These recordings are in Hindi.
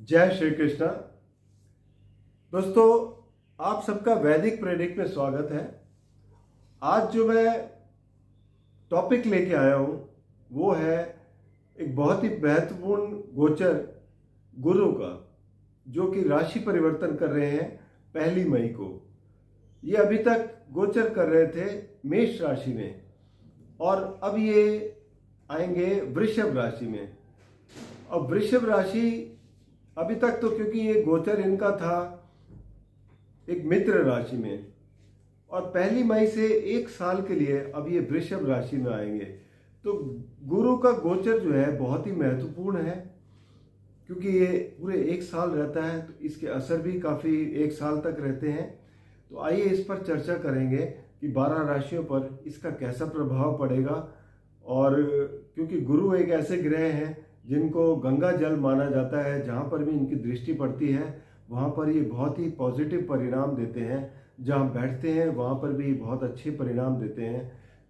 जय श्री कृष्णा। दोस्तों, आप सबका वैदिक प्रेडिक्ट में स्वागत है। आज जो मैं टॉपिक लेके आया हूँ वो है एक बहुत ही महत्वपूर्ण गोचर गुरु का, जो कि राशि परिवर्तन कर रहे हैं 1 मई को। ये अभी तक गोचर कर रहे थे मेष राशि में और अब ये आएंगे वृषभ राशि में। अब वृषभ राशि अभी तक तो, क्योंकि ये गोचर इनका था एक मित्र राशि में, और 1 मई से 1 साल के लिए अब ये वृषभ राशि में आएंगे। तो गुरु का गोचर जो है बहुत ही महत्वपूर्ण है, क्योंकि ये पूरे 1 साल रहता है, तो इसके असर भी काफ़ी 1 साल तक रहते हैं। तो आइए इस पर चर्चा करेंगे कि 12 राशियों पर इसका कैसा प्रभाव पड़ेगा। और क्योंकि गुरु एक ऐसे ग्रह हैं जिनको गंगा जल माना जाता है, जहाँ पर भी इनकी दृष्टि पड़ती है वहाँ पर ये बहुत ही पॉजिटिव परिणाम देते हैं, जहाँ बैठते हैं वहाँ पर भी बहुत अच्छे परिणाम देते हैं।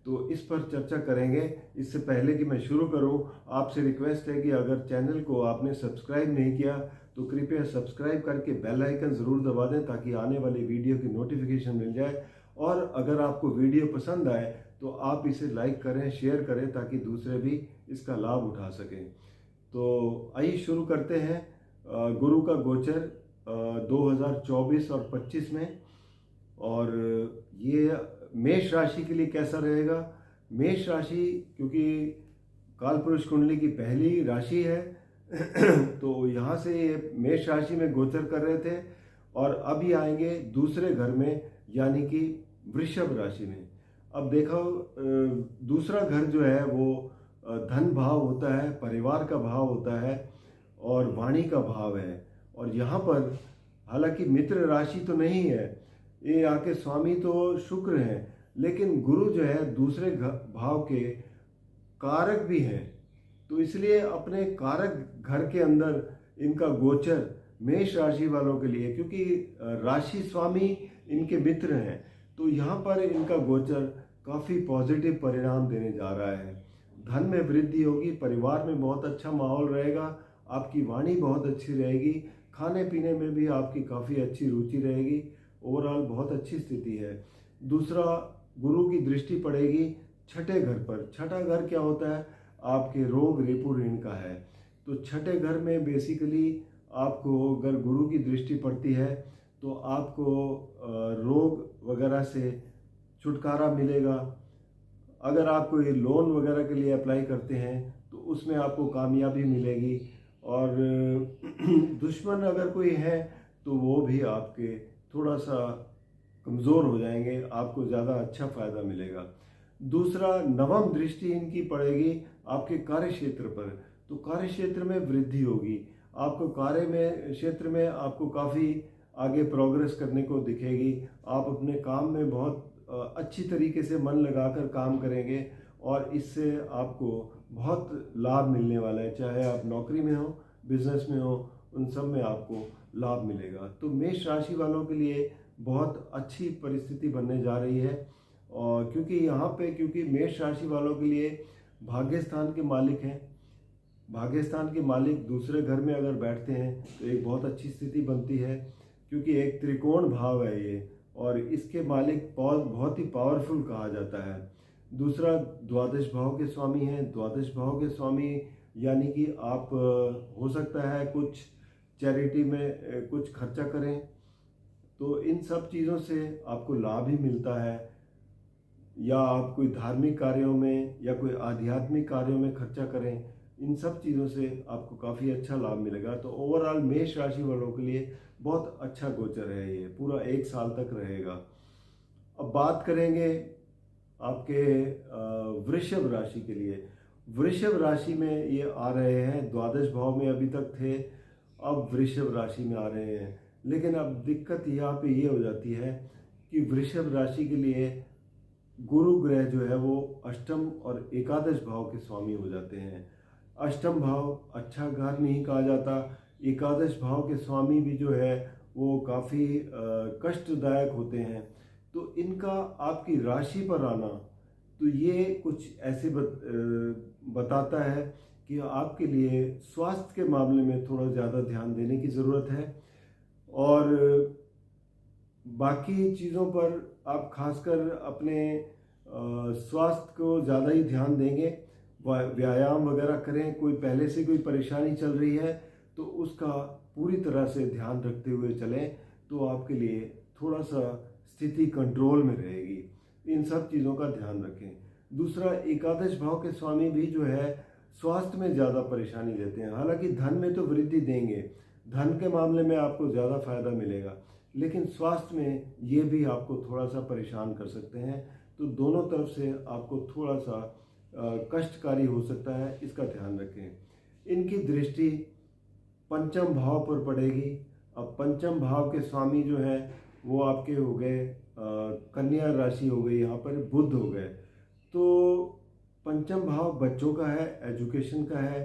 तो इस पर चर्चा करेंगे। इससे पहले कि मैं शुरू करूं, आपसे रिक्वेस्ट है कि अगर चैनल को आपने सब्सक्राइब नहीं किया तो कृपया सब्सक्राइब करके बेल आइकन ज़रूर दबा दें, ताकि आने वाली वीडियो की नोटिफिकेशन मिल जाए। और अगर आपको वीडियो पसंद आए तो आप इसे लाइक करें, शेयर करें, ताकि दूसरे भी इसका लाभ उठा सकें। तो आइए शुरू करते हैं गुरु का गोचर 2024 और 25 में। और ये मेष राशि के लिए कैसा रहेगा। मेष राशि क्योंकि कालपुरुष कुंडली की पहली राशि है तो यहाँ से ये मेष राशि में गोचर कर रहे थे और अभी आएंगे दूसरे घर में, यानी कि वृषभ राशि में। अब देखो, दूसरा घर जो है वो धन भाव होता है, परिवार का भाव होता है और वाणी का भाव है। और यहाँ पर हालांकि मित्र राशि तो नहीं है, ये आके स्वामी तो शुक्र हैं, लेकिन गुरु जो है दूसरे भाव के कारक भी हैं। तो इसलिए अपने कारक घर के अंदर इनका गोचर मेष राशि वालों के लिए, क्योंकि राशि स्वामी इनके मित्र हैं, तो यहाँ पर इनका गोचर काफ़ी पॉजिटिव परिणाम देने जा रहा है। धन में वृद्धि होगी, परिवार में बहुत अच्छा माहौल रहेगा, आपकी वाणी बहुत अच्छी रहेगी, खाने पीने में भी आपकी काफ़ी अच्छी रुचि रहेगी। ओवरऑल बहुत अच्छी स्थिति है। दूसरा, गुरु की दृष्टि पड़ेगी छठे घर पर। छठा घर क्या होता है? आपके रोग रेपू ऋण का है। तो छठे घर में बेसिकली आपको अगर गुरु की दृष्टि पड़ती है तो आपको रोग वगैरह से छुटकारा मिलेगा। अगर आप कोई लोन वगैरह के लिए अप्लाई करते हैं तो उसमें आपको कामयाबी मिलेगी। और दुश्मन अगर कोई है तो वो भी आपके थोड़ा सा कमज़ोर हो जाएंगे, आपको ज़्यादा अच्छा फ़ायदा मिलेगा। दूसरा, नवम दृष्टि इनकी पड़ेगी आपके कार्य क्षेत्र पर। तो कार्य क्षेत्र में वृद्धि होगी, आपको कार्य में क्षेत्र में आपको काफ़ी आगे प्रोग्रेस करने को दिखेगी। आप अपने काम में बहुत अच्छी तरीके से मन लगाकर काम करेंगे और इससे आपको बहुत लाभ मिलने वाला है। चाहे आप नौकरी में हो, बिजनेस में हो, उन सब में आपको लाभ मिलेगा। तो मेष राशि वालों के लिए बहुत अच्छी परिस्थिति बनने जा रही है। और क्योंकि यहाँ पे मेष राशि वालों के लिए भाग्य स्थान के मालिक हैं, भाग्य स्थान के मालिक दूसरे घर में अगर बैठते हैं तो एक बहुत अच्छी स्थिति बनती है, क्योंकि एक त्रिकोण भाव है ये, और इसके मालिक बहुत ही पावरफुल कहा जाता है। दूसरा, द्वादश भाव के स्वामी हैं। द्वादश भाव के स्वामी यानी कि आप हो सकता है कुछ चैरिटी में कुछ खर्चा करें, तो इन सब चीज़ों से आपको लाभ ही मिलता है। या आप कोई धार्मिक कार्यों में या कोई आध्यात्मिक कार्यों में खर्चा करें, इन सब चीज़ों से आपको काफ़ी अच्छा लाभ मिलेगा। तो ओवरऑल मेष राशि वालों के लिए बहुत अच्छा गोचर है, ये पूरा 1 साल तक रहेगा। अब बात करेंगे आपके वृषभ राशि के लिए। वृषभ राशि में ये आ रहे हैं, द्वादश भाव में अभी तक थे, अब वृषभ राशि में आ रहे हैं। लेकिन अब दिक्कत यहाँ पे ये हो जाती है कि वृषभ राशि के लिए गुरु ग्रह जो है वो अष्टम और एकादश भाव के स्वामी हो जाते हैं। अष्टम भाव अच्छा घर नहीं कहा जाता, एकादश भाव के स्वामी भी जो है वो काफ़ी कष्टदायक होते हैं। तो इनका आपकी राशि पर आना, तो ये कुछ ऐसे बताता है कि आपके लिए स्वास्थ्य के मामले में थोड़ा ज़्यादा ध्यान देने की ज़रूरत है, और बाकी चीज़ों पर आप खासकर अपने स्वास्थ्य को ज़्यादा ही ध्यान देंगे। व्यायाम वगैरह करें। कोई पहले से कोई परेशानी चल रही है तो उसका पूरी तरह से ध्यान रखते हुए चलें, तो आपके लिए थोड़ा सा स्थिति कंट्रोल में रहेगी। इन सब चीज़ों का ध्यान रखें। दूसरा, एकादश भाव के स्वामी भी जो है स्वास्थ्य में ज़्यादा परेशानी देते हैं। हालांकि धन में तो वृद्धि देंगे, धन के मामले में आपको ज़्यादा फायदा मिलेगा, लेकिन स्वास्थ्य में ये भी आपको थोड़ा सा परेशान कर सकते हैं। तो दोनों तरफ से आपको थोड़ा सा कष्टकारी हो सकता है, इसका ध्यान रखें। इनकी दृष्टि पंचम भाव पर पड़ेगी। अब पंचम भाव के स्वामी जो है वो आपके हो गए कन्या राशि हो गई, यहाँ पर बुध हो गए। तो पंचम भाव बच्चों का है, एजुकेशन का है।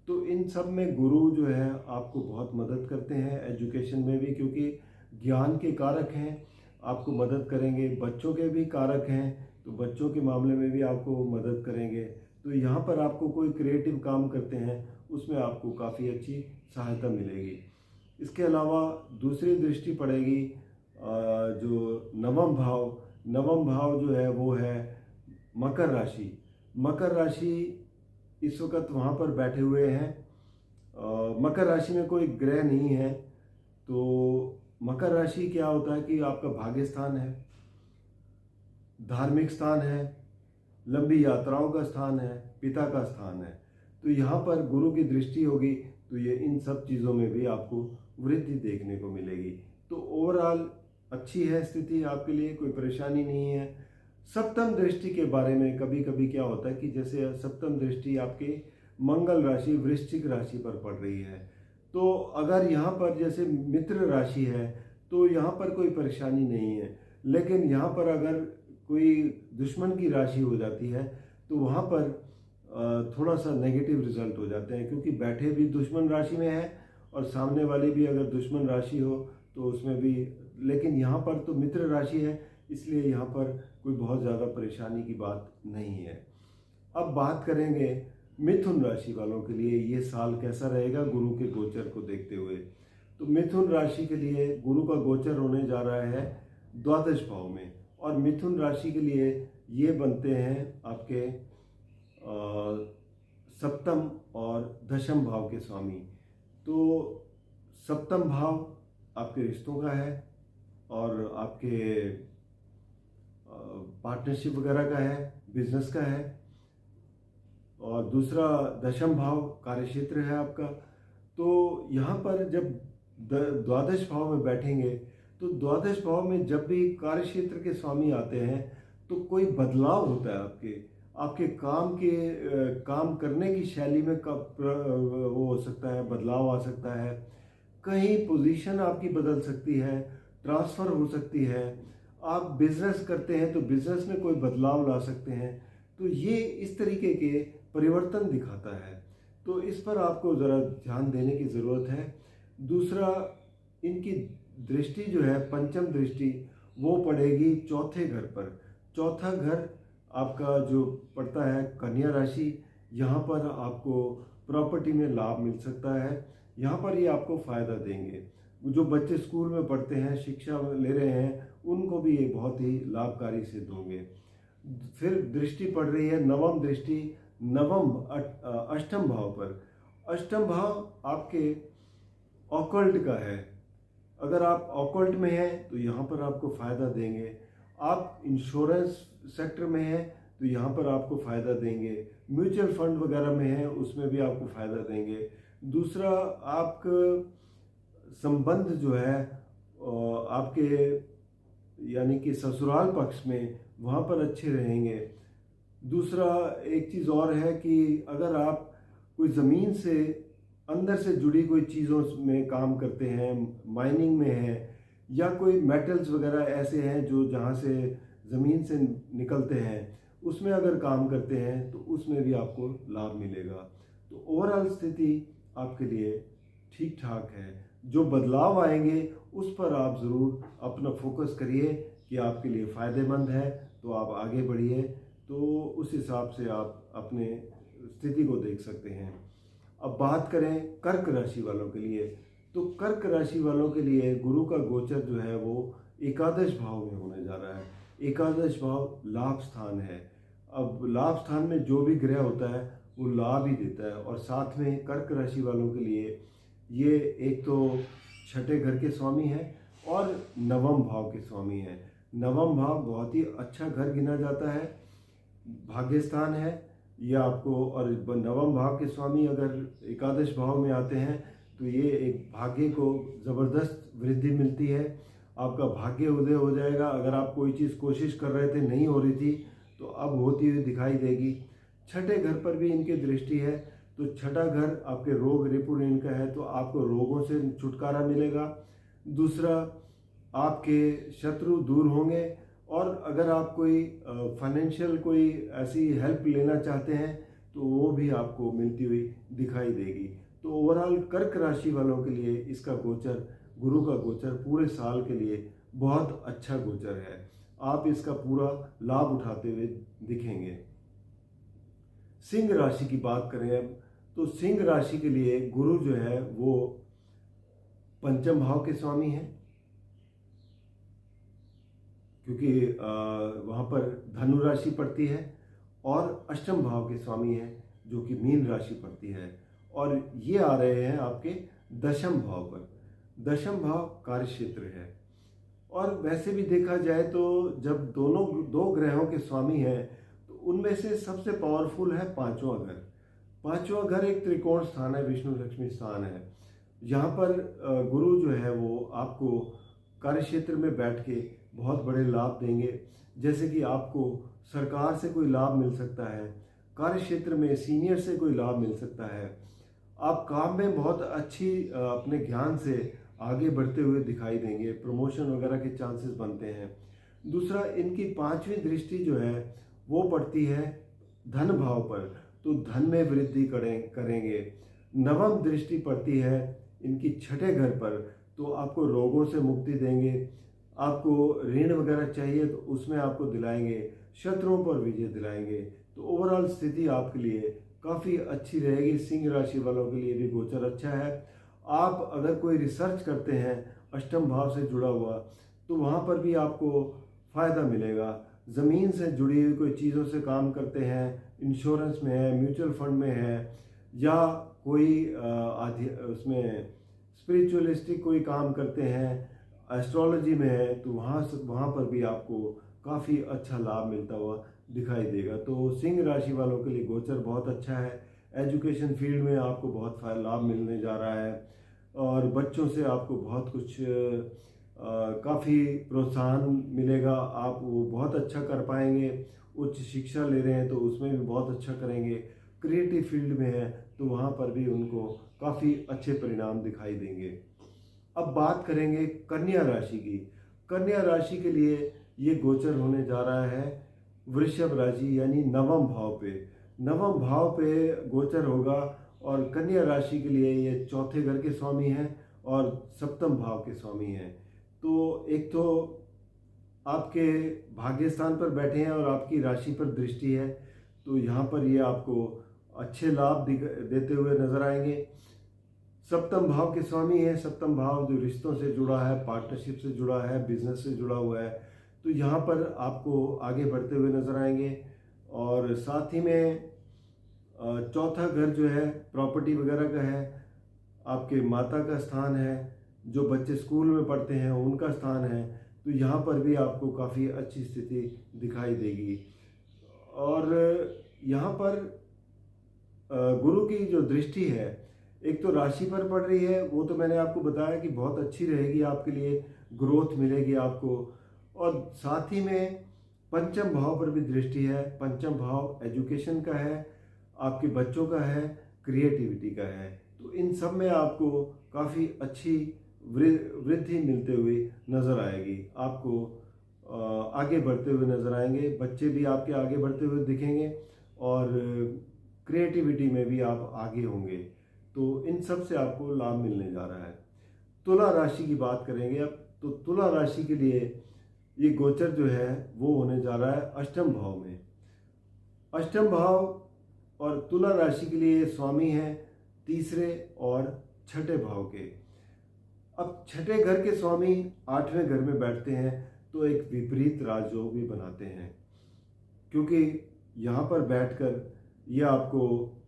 तो इन सब में गुरु जो है आपको बहुत मदद करते हैं एजुकेशन में भी, क्योंकि ज्ञान के कारक हैं, आपको मदद करेंगे। बच्चों के भी कारक हैं, तो बच्चों के मामले में भी आपको मदद करेंगे। तो यहाँ पर आपको कोई क्रिएटिव काम करते हैं उसमें आपको काफ़ी अच्छी सहायता मिलेगी। इसके अलावा दूसरी दृष्टि पड़ेगी जो नवम भाव जो है वो है मकर राशि। मकर राशि इस वक्त वहाँ पर बैठे हुए हैं। मकर राशि में कोई ग्रह नहीं है। तो मकर राशि क्या होता है कि आपका भाग्य स्थान है, धार्मिक स्थान है, लंबी यात्राओं का स्थान है, पिता का स्थान है। तो यहाँ पर गुरु की दृष्टि होगी तो ये इन सब चीज़ों में भी आपको वृद्धि देखने को मिलेगी। तो ओवरऑल अच्छी है स्थिति आपके लिए, कोई परेशानी नहीं है। सप्तम दृष्टि के बारे में कभी कभी क्या होता है कि जैसे सप्तम दृष्टि आपके मंगल राशि वृश्चिक राशि पर पड़ रही है, तो अगर यहाँ पर जैसे मित्र राशि है तो यहाँ पर कोई परेशानी नहीं है। लेकिन यहाँ पर अगर कोई दुश्मन की राशि हो जाती है तो वहाँ पर थोड़ा सा नेगेटिव रिजल्ट हो जाते हैं, क्योंकि बैठे भी दुश्मन राशि में है और सामने वाली भी अगर दुश्मन राशि हो तो उसमें भी। लेकिन यहाँ पर तो मित्र राशि है, इसलिए यहाँ पर कोई बहुत ज़्यादा परेशानी की बात नहीं है। अब बात करेंगे मिथुन राशि वालों के लिए ये साल कैसा रहेगा गुरु के गोचर को देखते हुए। तो मिथुन राशि के लिए गुरु का गोचर होने जा रहा है द्वादश भाव में, और मिथुन राशि के लिए ये बनते हैं आपके सप्तम और दशम भाव के स्वामी। तो सप्तम भाव आपके रिश्तों का है और आपके पार्टनरशिप वगैरह का है, बिजनेस का है। और दूसरा दशम भाव कार्यक्षेत्र है आपका। तो यहाँ पर जब द्वादश भाव में बैठेंगे तो द्वादश भाव में जब भी कार्यक्षेत्र के स्वामी आते हैं तो कोई बदलाव होता है आपके काम करने की शैली में वो हो सकता है, बदलाव आ सकता है। कहीं पोजीशन आपकी बदल सकती है, ट्रांसफ़र हो सकती है। आप बिजनेस करते हैं तो बिजनेस में कोई बदलाव ला सकते हैं। तो ये इस तरीके के परिवर्तन दिखाता है, तो इस पर आपको ज़रा ध्यान देने की ज़रूरत है। दूसरा, इनकी दृष्टि जो है पंचम दृष्टि वो पड़ेगी चौथे घर पर। चौथा घर आपका जो पड़ता है कन्या राशि, यहाँ पर आपको प्रॉपर्टी में लाभ मिल सकता है। यहाँ पर ये आपको फ़ायदा देंगे। जो बच्चे स्कूल में पढ़ते हैं, शिक्षा ले रहे हैं, उनको भी ये बहुत ही लाभकारी सिद्ध होंगे। फिर दृष्टि पड़ रही है नवम दृष्टि अष्टम भाव पर। अष्टम भाव आपके ऑकल्ट का है। अगर आप ऑकल्ट में हैं तो यहाँ पर आपको फ़ायदा देंगे। आप इंश्योरेंस सेक्टर में हैं तो यहाँ पर आपको फ़ायदा देंगे। म्यूचुअल फंड वगैरह में हैं उसमें भी आपको फ़ायदा देंगे। दूसरा, आपका संबंध जो है आपके यानी कि ससुराल पक्ष में वहाँ पर अच्छे रहेंगे। दूसरा, एक चीज़ और है कि अगर आप कोई ज़मीन से अंदर से जुड़ी कोई चीज़ों में काम करते हैं, माइनिंग में है, या कोई मेटल्स वगैरह ऐसे हैं जो जहाँ से ज़मीन से निकलते हैं, उसमें अगर काम करते हैं तो उसमें भी आपको लाभ मिलेगा। तो ओवरऑल स्थिति आपके लिए ठीक ठाक है। जो बदलाव आएंगे उस पर आप ज़रूर अपना फोकस करिए कि आपके लिए फ़ायदेमंद है, तो आप आगे बढ़िए। तो उस हिसाब से आप अपने स्थिति को देख सकते हैं। अब बात करें कर्क राशि वालों के लिए, तो कर्क राशि वालों के लिए गुरु का गोचर जो है वो एकादश भाव में होने जा रहा है। एकादश भाव लाभ स्थान है। अब लाभ स्थान में जो भी ग्रह होता है वो लाभ ही देता है, और साथ में कर्क राशि वालों के लिए ये एक तो छठे घर के स्वामी हैं और नवम भाव के स्वामी हैं। नवम भाव बहुत ही अच्छा घर गिना जाता है, भाग्य स्थान है ये आपको। और नवम भाव के स्वामी अगर एकादश भाव में आते हैं तो ये एक भाग्य को ज़बरदस्त वृद्धि मिलती है। आपका भाग्य उदय हो जाएगा। अगर आप कोई चीज़ कोशिश कर रहे थे नहीं हो रही थी तो अब होती हुई दिखाई देगी। छठे घर पर भी इनकी दृष्टि है, तो छठा घर आपके रोग रिपु इनका है, तो आपको रोगों से छुटकारा मिलेगा। दूसरा, आपके शत्रु दूर होंगे, और अगर आप कोई फाइनेंशियल कोई ऐसी हेल्प लेना चाहते हैं तो वो भी आपको मिलती हुई दिखाई देगी। तो ओवरऑल कर्क राशि वालों के लिए इसका गोचर, गुरु का गोचर पूरे साल के लिए बहुत अच्छा गोचर है। आप इसका पूरा लाभ उठाते हुए दिखेंगे। सिंह राशि की बात करें अब, तो सिंह राशि के लिए गुरु जो है वो पंचम भाव के स्वामी हैं, क्योंकि वहाँ पर धनु राशि पड़ती है, और अष्टम भाव के स्वामी हैं जो कि मीन राशि पड़ती है, और ये आ रहे हैं आपके दशम भाव पर। दशम भाव कार्य क्षेत्र है। और वैसे भी देखा जाए तो जब दोनों दो ग्रहों के स्वामी हैं तो उनमें से सबसे पावरफुल है पांचवां घर। पांचवां घर एक त्रिकोण स्थान है, विष्णु लक्ष्मी स्थान है। यहाँ पर गुरु जो है वो आपको कार्य क्षेत्र में बैठ के बहुत बड़े लाभ देंगे। जैसे कि आपको सरकार से कोई लाभ मिल सकता है, कार्य क्षेत्र में सीनियर से कोई लाभ मिल सकता है, आप काम में बहुत अच्छी अपने ज्ञान से आगे बढ़ते हुए दिखाई देंगे, प्रमोशन वगैरह के चांसेस बनते हैं। दूसरा, इनकी पांचवी दृष्टि जो है वो पड़ती है धन भाव पर, तो धन में वृद्धि करेंगे। नवम दृष्टि पड़ती है इनकी छठे घर पर, तो आपको रोगों से मुक्ति देंगे। आपको ऋण वगैरह चाहिए तो उसमें आपको दिलाएंगे, शत्रुओं पर विजय दिलाएंगे। तो ओवरऑल स्थिति आपके लिए काफ़ी अच्छी रहेगी। सिंह राशि वालों के लिए भी गोचर अच्छा है। आप अगर कोई रिसर्च करते हैं अष्टम भाव से जुड़ा हुआ तो वहाँ पर भी आपको फ़ायदा मिलेगा। ज़मीन से जुड़ी हुई कोई चीज़ों से काम करते हैं, इंश्योरेंस में है, म्यूचुअल फंड में है, या कोई उसमें स्पिरिचुअलिस्टिक कोई काम करते हैं, एस्ट्रोलॉजी में है, तो वहाँ पर भी आपको काफ़ी अच्छा लाभ मिलता हुआ दिखाई देगा। तो सिंह राशि वालों के लिए गोचर बहुत अच्छा है। एजुकेशन फील्ड में आपको बहुत लाभ मिलने जा रहा है, और बच्चों से आपको बहुत कुछ काफ़ी प्रोत्साहन मिलेगा। आप वो बहुत अच्छा कर पाएंगे। उच्च शिक्षा ले रहे हैं तो उसमें भी बहुत अच्छा करेंगे। क्रिएटिव फील्ड में है तो वहाँ पर भी उनको काफ़ी अच्छे परिणाम दिखाई देंगे। अब बात करेंगे कन्या राशि की। कन्या राशि के लिए ये गोचर होने जा रहा है वृषभ राशि यानी नवम भाव पे। नवम भाव पे गोचर होगा, और कन्या राशि के लिए ये चौथे घर के स्वामी हैं और सप्तम भाव के स्वामी हैं। तो एक तो आपके भाग्य स्थान पर बैठे हैं और आपकी राशि पर दृष्टि है, तो यहाँ पर ये आपको अच्छे लाभ देते हुए नजर आएंगे। सप्तम भाव के स्वामी है। सप्तम भाव जो रिश्तों से जुड़ा है, पार्टनरशिप से जुड़ा है, बिजनेस से जुड़ा हुआ है, तो यहाँ पर आपको आगे बढ़ते हुए नजर आएंगे। और साथ ही में चौथा घर जो है प्रॉपर्टी वगैरह का है, आपके माता का स्थान है, जो बच्चे स्कूल में पढ़ते हैं उनका स्थान है, तो यहाँ पर भी आपको काफ़ी अच्छी स्थिति दिखाई देगी। और यहाँ पर गुरु की जो दृष्टि है एक तो राशि पर पड़ रही है, वो तो मैंने आपको बताया कि बहुत अच्छी रहेगी, आपके लिए ग्रोथ मिलेगी आपको। और साथ ही में पंचम भाव पर भी दृष्टि है। पंचम भाव एजुकेशन का है, आपके बच्चों का है, क्रिएटिविटी का है, तो इन सब में आपको काफ़ी अच्छी वृद्धि मिलते हुए नज़र आएगी। आपको आगे बढ़ते हुए नज़र आएंगे, बच्चे भी आपके आगे बढ़ते हुए दिखेंगे, और क्रिएटिविटी में भी आप आगे होंगे। तो इन सब से आपको लाभ मिलने जा रहा है। तुला राशि की बात करेंगे अब, तो तुला राशि के लिए ये गोचर जो है वो होने जा रहा है अष्टम भाव में। अष्टम भाव और तुला राशि के लिए स्वामी है तीसरे और छठे भाव के। अब छठे घर के स्वामी आठवें घर में बैठते हैं तो एक विपरीत राजयोग भी बनाते हैं, क्योंकि यहाँ पर बैठकर ये आपको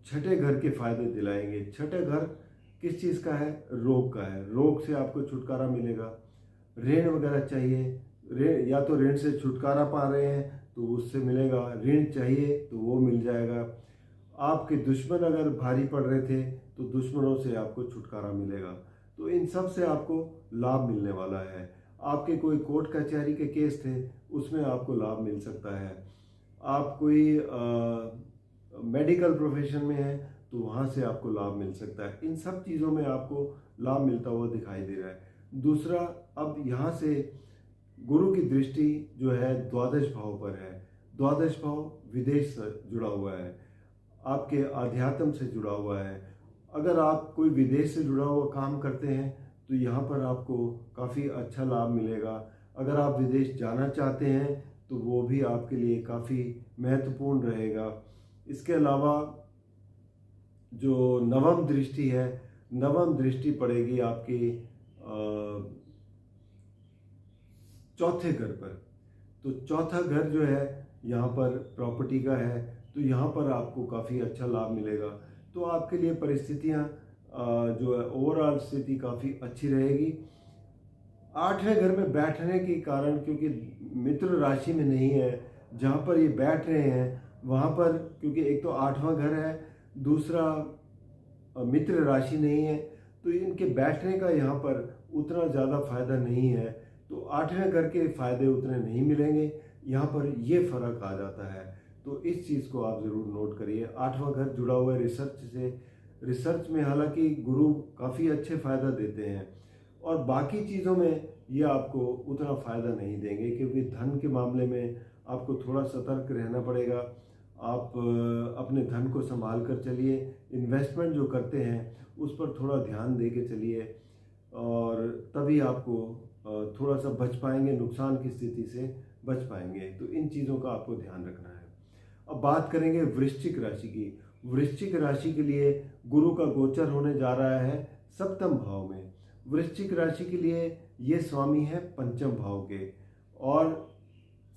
छठे घर के फायदे दिलाएंगे। छठे घर किस चीज़ का है? रोग का है। रोग से आपको छुटकारा मिलेगा। ऋण वगैरह चाहिए, ऋण या तो ऋण से छुटकारा पा रहे हैं तो उससे मिलेगा, ऋण चाहिए तो वो मिल जाएगा। आपके दुश्मन अगर भारी पड़ रहे थे तो दुश्मनों से आपको छुटकारा मिलेगा। तो इन सब से आपको लाभ मिलने वाला है। आपके कोई कोर्ट कचहरी के केस थे उसमें आपको लाभ मिल सकता है। आप कोई मेडिकल प्रोफेशन में है तो वहाँ से आपको लाभ मिल सकता है। इन सब चीज़ों में आपको लाभ मिलता हुआ दिखाई दे रहा है। दूसरा, अब यहाँ से गुरु की दृष्टि जो है द्वादश भाव पर है। द्वादश भाव विदेश से जुड़ा हुआ है, आपके आध्यात्म से जुड़ा हुआ है। अगर आप कोई विदेश से जुड़ा हुआ काम करते हैं तो यहाँ पर आपको काफ़ी अच्छा लाभ मिलेगा। अगर आप विदेश जाना चाहते हैं तो वो भी आपके लिए काफ़ी महत्वपूर्ण रहेगा। इसके अलावा जो नवम दृष्टि है, नवम दृष्टि पड़ेगी आपकी चौथे घर पर। तो चौथा घर जो है यहाँ पर प्रॉपर्टी का है, तो यहाँ पर आपको काफ़ी अच्छा लाभ मिलेगा। तो आपके लिए परिस्थितियाँ जो है ओवरऑल स्थिति काफ़ी अच्छी रहेगी। आठवें घर में बैठने के कारण, क्योंकि मित्र राशि में नहीं है, जहाँ पर ये बैठ रहे हैं वहाँ पर, क्योंकि एक तो आठवां घर है, दूसरा मित्र राशि नहीं है, तो इनके बैठने का यहाँ पर उतना ज़्यादा फायदा नहीं है। तो आठवें घर के फायदे उतने नहीं मिलेंगे, यहाँ पर ये फर्क आ जाता है। तो इस चीज़ को आप ज़रूर नोट करिए। आठवां घर जुड़ा हुआ है रिसर्च से। रिसर्च में हालांकि गुरु काफ़ी अच्छे फ़ायदा देते हैं और बाकी चीज़ों में ये आपको उतना फ़ायदा नहीं देंगे, क्योंकि धन के मामले में आपको थोड़ा सतर्क रहना पड़ेगा। आप अपने धन को संभाल कर चलिए। इन्वेस्टमेंट जो करते हैं उस पर थोड़ा ध्यान दे के चलिए और तभी आपको थोड़ा सा बच पाएंगे, नुकसान की स्थिति से बच पाएंगे। तो इन चीज़ों का आपको ध्यान रखना है। अब बात करेंगे वृश्चिक राशि की। वृश्चिक राशि के लिए गुरु का गोचर होने जा रहा है सप्तम भाव में। वृश्चिक राशि के लिए ये स्वामी है पंचम भाव के और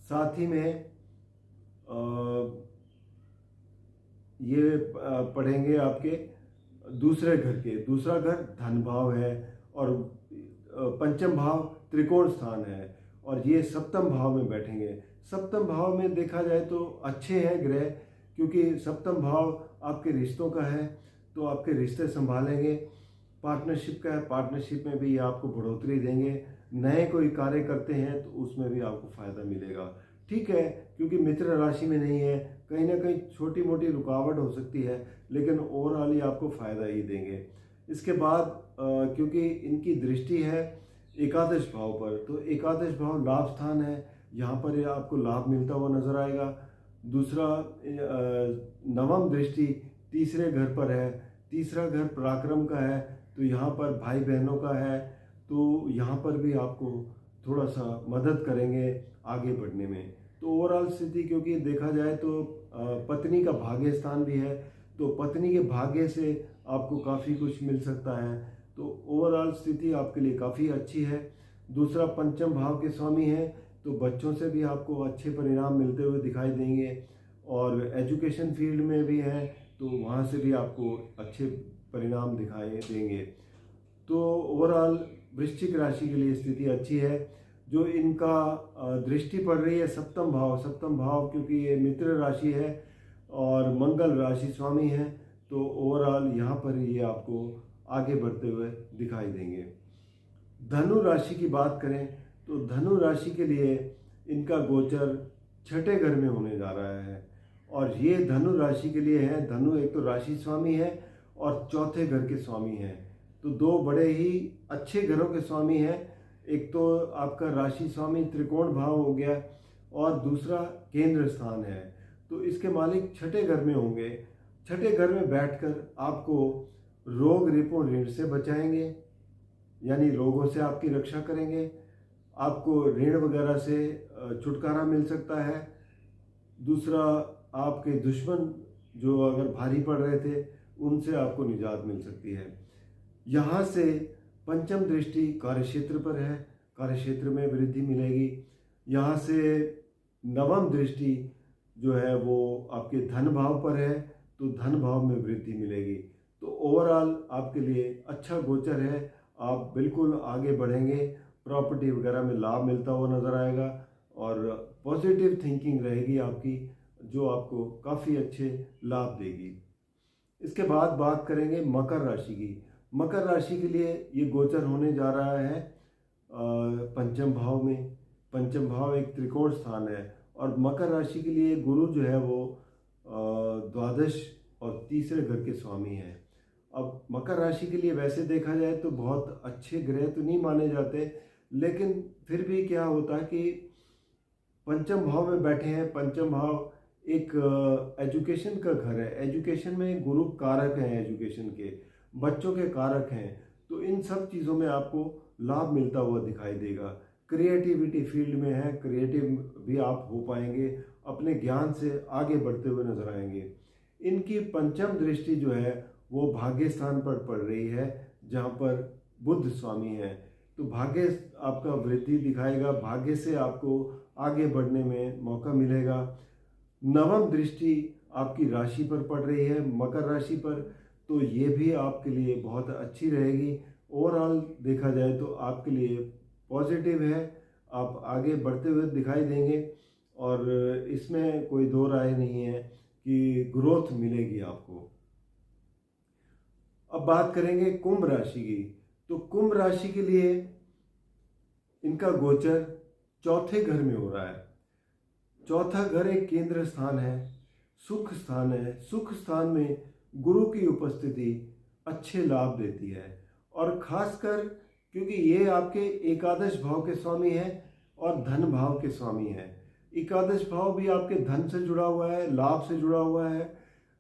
साथ ही में ये पढ़ेंगे आपके दूसरे घर के। दूसरा घर धन भाव है और पंचम भाव त्रिकोण स्थान है और ये सप्तम भाव में बैठेंगे। सप्तम भाव में देखा जाए तो अच्छे हैं ग्रह, क्योंकि सप्तम भाव आपके रिश्तों का है, तो आपके रिश्ते संभालेंगे। पार्टनरशिप का है, पार्टनरशिप में भी ये आपको बढ़ोतरी देंगे। नए कोई कार्य करते हैं तो उसमें भी आपको फायदा मिलेगा। ठीक है, क्योंकि मित्र राशि में नहीं है, कहीं ना कहीं छोटी मोटी रुकावट हो सकती है, लेकिन ओवरऑल ही आपको फायदा ही देंगे। इसके बाद क्योंकि इनकी दृष्टि है एकादश भाव पर, तो एकादश भाव लाभ स्थान है, यहाँ पर ये आपको लाभ मिलता हुआ नजर आएगा। दूसरा नवम दृष्टि तीसरे घर पर है। तीसरा घर पराक्रम का है, तो यहाँ पर भाई बहनों का है, तो यहाँ पर भी आपको थोड़ा सा मदद करेंगे आगे बढ़ने में। तो ओवरऑल स्थिति, क्योंकि देखा जाए तो पत्नी का भाग्य स्थान भी है, तो पत्नी के भाग्य से आपको काफ़ी कुछ मिल सकता है। तो ओवरऑल स्थिति आपके लिए काफ़ी अच्छी है। दूसरा पंचम भाव के स्वामी है, तो बच्चों से भी आपको अच्छे परिणाम मिलते हुए दिखाई देंगे और एजुकेशन फील्ड में भी है तो वहाँ से भी आपको अच्छे परिणाम दिखाई देंगे। तो ओवरऑल वृश्चिक राशि के लिए स्थिति अच्छी है। जो इनका दृष्टि पड़ रही है सप्तम भाव क्योंकि ये मित्र राशि है और मंगल राशि स्वामी है, तो ओवरऑल यहाँ पर ये आपको आगे बढ़ते हुए दिखाई देंगे। धनु राशि की बात करें तो धनु राशि के लिए इनका गोचर छठे घर में होने जा रहा है और ये धनु राशि के लिए है। धनु एक तो राशि स्वामी है और चौथे घर के स्वामी हैं, तो दो बड़े ही अच्छे घरों के स्वामी हैं। एक तो आपका राशि स्वामी त्रिकोण भाव हो गया और दूसरा केंद्र स्थान है, तो इसके मालिक छठे घर में होंगे। छठे घर में बैठकर आपको रोग रिपो ऋण से बचाएंगे, यानी रोगों से आपकी रक्षा करेंगे। आपको ऋण वगैरह से छुटकारा मिल सकता है। दूसरा, आपके दुश्मन जो अगर भारी पड़ रहे थे उनसे आपको निजात मिल सकती है। यहाँ से पंचम दृष्टि कार्यक्षेत्र पर है, कार्यक्षेत्र में वृद्धि मिलेगी। यहाँ से नवम दृष्टि जो है वो आपके धन भाव पर है, तो धन भाव में वृद्धि मिलेगी। तो ओवरऑल आपके लिए अच्छा गोचर है, आप बिल्कुल आगे बढ़ेंगे, प्रॉपर्टी वगैरह में लाभ मिलता हुआ नज़र आएगा और पॉजिटिव थिंकिंग रहेगी आपकी, जो आपको काफ़ी अच्छे लाभ देगी। इसके बाद बात करेंगे मकर राशि की। मकर राशि के लिए ये गोचर होने जा रहा है पंचम भाव में। पंचम भाव एक त्रिकोण स्थान है और मकर राशि के लिए गुरु जो है वो द्वादश और तीसरे घर के स्वामी हैं। अब मकर राशि के लिए वैसे देखा जाए तो बहुत अच्छे ग्रह तो नहीं माने जाते, लेकिन फिर भी क्या होता है कि पंचम भाव में बैठे हैं। पंचम भाव एक एजुकेशन का घर है, एजुकेशन में गुरु कारक हैं, एजुकेशन के बच्चों के कारक हैं, तो इन सब चीज़ों में आपको लाभ मिलता हुआ दिखाई देगा। क्रिएटिविटी फील्ड में है, क्रिएटिव भी आप हो पाएंगे, अपने ज्ञान से आगे बढ़ते हुए नजर आएंगे। इनकी पंचम दृष्टि जो है वो भाग्य स्थान पर पड़ रही है, जहाँ पर बुध स्वामी है, तो भाग्य आपका वृद्धि दिखाएगा, भाग्य से आपको आगे बढ़ने में मौका मिलेगा। नवम दृष्टि आपकी राशि पर पड़ रही है, मकर राशि पर, तो ये भी आपके लिए बहुत अच्छी रहेगी। ओवरऑल देखा जाए तो आपके लिए पॉजिटिव है, आप आगे बढ़ते हुए दिखाई देंगे और इसमें कोई दो राय नहीं है कि ग्रोथ मिलेगी आपको। अब बात करेंगे कुंभ राशि की। तो कुंभ राशि के लिए इनका गोचर चौथे घर में हो रहा है। चौथा घर एक केंद्र स्थान है, सुख स्थान है। सुख स्थान में गुरु की उपस्थिति अच्छे लाभ देती है और खासकर क्योंकि ये आपके एकादश भाव के स्वामी है और धन भाव के स्वामी है। एकादश भाव भी आपके धन से जुड़ा हुआ है, लाभ से जुड़ा हुआ है।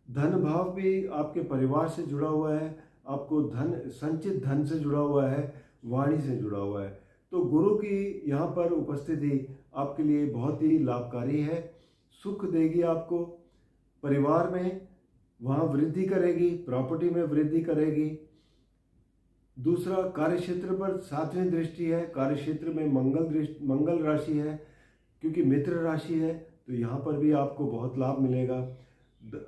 धन भाव भी आपके परिवार से जुड़ा हुआ है, आपको धन, संचित धन से जुड़ा हुआ है, वाणी से जुड़ा हुआ है। तो गुरु की यहाँ पर उपस्थिति आपके लिए बहुत ही लाभकारी है, सुख देगी आपको, परिवार में वहाँ वृद्धि करेगी, प्रॉपर्टी में वृद्धि करेगी। दूसरा, कार्यक्षेत्र पर सातवीं दृष्टि है, कार्यक्षेत्र में मंगल राशि है, क्योंकि मित्र राशि है, तो यहाँ पर भी आपको बहुत लाभ मिलेगा।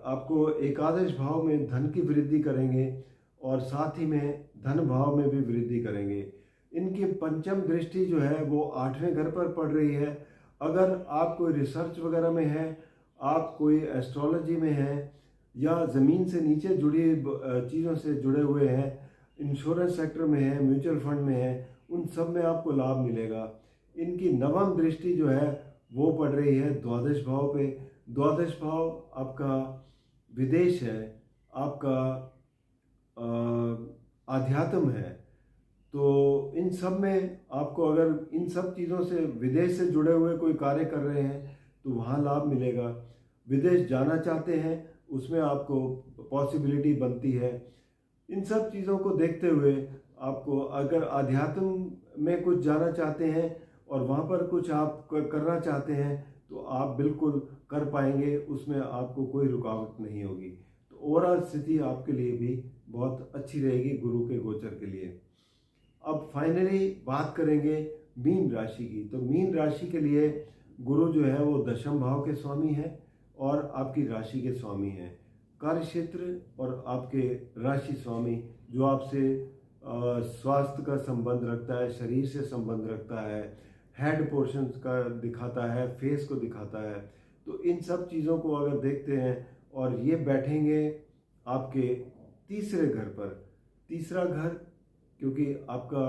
आपको एकादश भाव में धन की वृद्धि करेंगे और साथ ही में धन भाव में भी वृद्धि करेंगे। इनकी पंचम दृष्टि जो है वो आठवें घर पर पड़ रही है। अगर आप कोई रिसर्च वगैरह में है, आप कोई एस्ट्रोलॉजी में है या ज़मीन से नीचे जुड़ी चीज़ों से जुड़े हुए हैं, इंश्योरेंस सेक्टर में है, म्यूचुअल फंड में है, उन सब में आपको लाभ मिलेगा। इनकी नवम दृष्टि जो है वो पड़ रही है द्वादश भाव पे। द्वादश भाव आपका विदेश है, आपका आध्यात्म है, तो इन सब में आपको, अगर इन सब चीज़ों से विदेश से जुड़े हुए कोई कार्य कर रहे हैं तो वहाँ लाभ मिलेगा। विदेश जाना चाहते हैं उसमें आपको पॉसिबिलिटी बनती है। इन सब चीज़ों को देखते हुए आपको, अगर आध्यात्म में कुछ जाना चाहते हैं और वहाँ पर कुछ आप करना चाहते हैं तो आप बिल्कुल कर पाएंगे, उसमें आपको कोई रुकावट नहीं होगी। तो ओवरऑल स्थिति आपके लिए भी बहुत अच्छी रहेगी गुरु के गोचर के लिए। अब फाइनली बात करेंगे मीन राशि की। तो मीन राशि के लिए गुरु जो है वो दशम भाव के स्वामी है और आपकी राशि के स्वामी हैं। कार्यक्षेत्र और आपके राशि स्वामी जो आपसे स्वास्थ्य का संबंध रखता है, शरीर से संबंध रखता है, हेड पोर्शन का दिखाता है, फेस को दिखाता है, तो इन सब चीज़ों को अगर देखते हैं और ये बैठेंगे आपके तीसरे घर पर। तीसरा घर क्योंकि आपका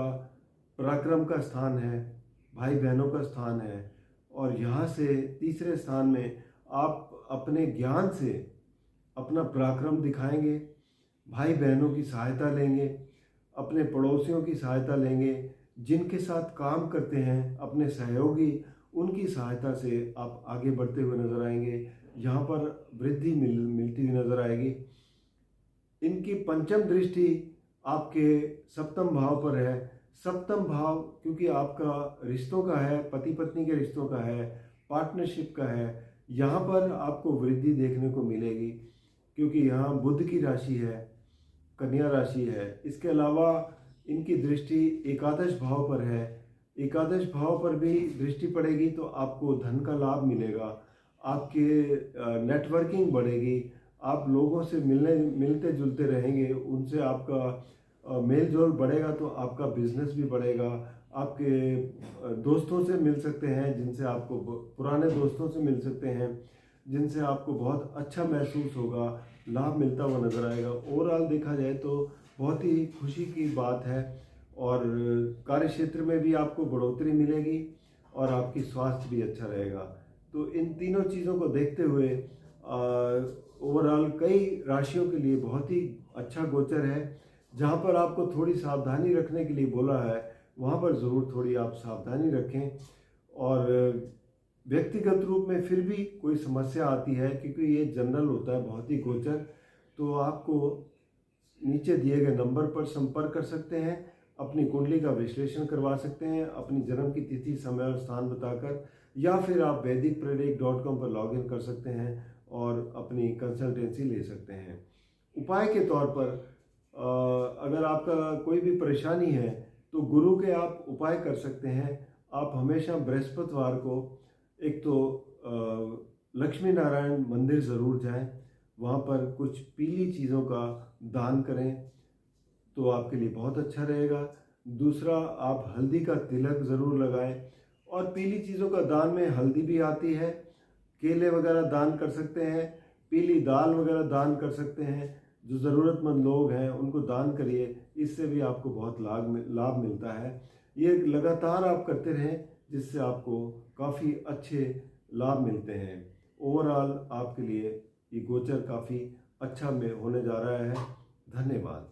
पराक्रम का स्थान है, भाई बहनों का स्थान है, और यहाँ से तीसरे स्थान में आप अपने ज्ञान से अपना पराक्रम दिखाएंगे, भाई बहनों की सहायता लेंगे, अपने पड़ोसियों की सहायता लेंगे, जिनके साथ काम करते हैं अपने सहयोगी, उनकी सहायता से आप आगे बढ़ते हुए नजर आएंगे। यहाँ पर वृद्धि मिलती हुई नजर आएगी। इनकी पंचम दृष्टि आपके सप्तम भाव पर है। सप्तम भाव क्योंकि आपका रिश्तों का है, पति पत्नी के रिश्तों का है, पार्टनरशिप का है, यहाँ पर आपको वृद्धि देखने को मिलेगी। क्योंकि यहाँ बुध की राशि है, कन्या राशि है। इसके अलावा इनकी दृष्टि एकादश भाव पर है। एकादश भाव पर भी दृष्टि पड़ेगी तो आपको धन का लाभ मिलेगा, आपके नेटवर्किंग बढ़ेगी, आप लोगों से मिलते जुलते रहेंगे, उनसे आपका मेल जोल बढ़ेगा तो आपका बिजनेस भी बढ़ेगा। आपके दोस्तों से मिल सकते हैं, जिनसे आपको पुराने दोस्तों से मिल सकते हैं, जिनसे आपको बहुत अच्छा महसूस होगा, लाभ मिलता हुआ नजर आएगा। ओवरऑल देखा जाए तो बहुत ही खुशी की बात है और कार्य क्षेत्र में भी आपको बढ़ोतरी मिलेगी और आपकी स्वास्थ्य भी अच्छा रहेगा। तो इन तीनों चीज़ों को देखते हुए ओवरऑल कई राशियों के लिए बहुत ही अच्छा गोचर है। जहाँ पर आपको थोड़ी सावधानी रखने के लिए बोला है, वहाँ पर ज़रूर थोड़ी आप सावधानी रखें। और व्यक्तिगत रूप में फिर भी कोई समस्या आती है, क्योंकि ये जनरल होता है, बहुत ही गोचर, तो आपको नीचे दिए गए नंबर पर संपर्क कर सकते हैं, अपनी कुंडली का विश्लेषण करवा सकते हैं अपनी जन्म की तिथि, समय और स्थान बताकर, या फिर आप वैदिकप्रेडिक.com पर लॉगिन कर सकते हैं और अपनी कंसल्टेंसी ले सकते हैं। उपाय के तौर पर अगर आपका कोई भी परेशानी है तो गुरु के आप उपाय कर सकते हैं। आप हमेशा बृहस्पतिवार को एक तो लक्ष्मी नारायण मंदिर ज़रूर जाएं, वहाँ पर कुछ पीली चीज़ों का दान करें तो आपके लिए बहुत अच्छा रहेगा। दूसरा, आप हल्दी का तिलक ज़रूर लगाएं, और पीली चीज़ों का दान में हल्दी भी आती है, केले वगैरह दान कर सकते हैं, पीली दाल वगैरह दान कर सकते हैं। जो ज़रूरतमंद लोग हैं उनको दान करिए, इससे भी आपको बहुत लाभ मिलता है। ये लगातार आप करते रहें, जिससे आपको काफ़ी अच्छे लाभ मिलते हैं। ओवरऑल आपके लिए ये गोचर काफ़ी अच्छा में होने जा रहा है। धन्यवाद।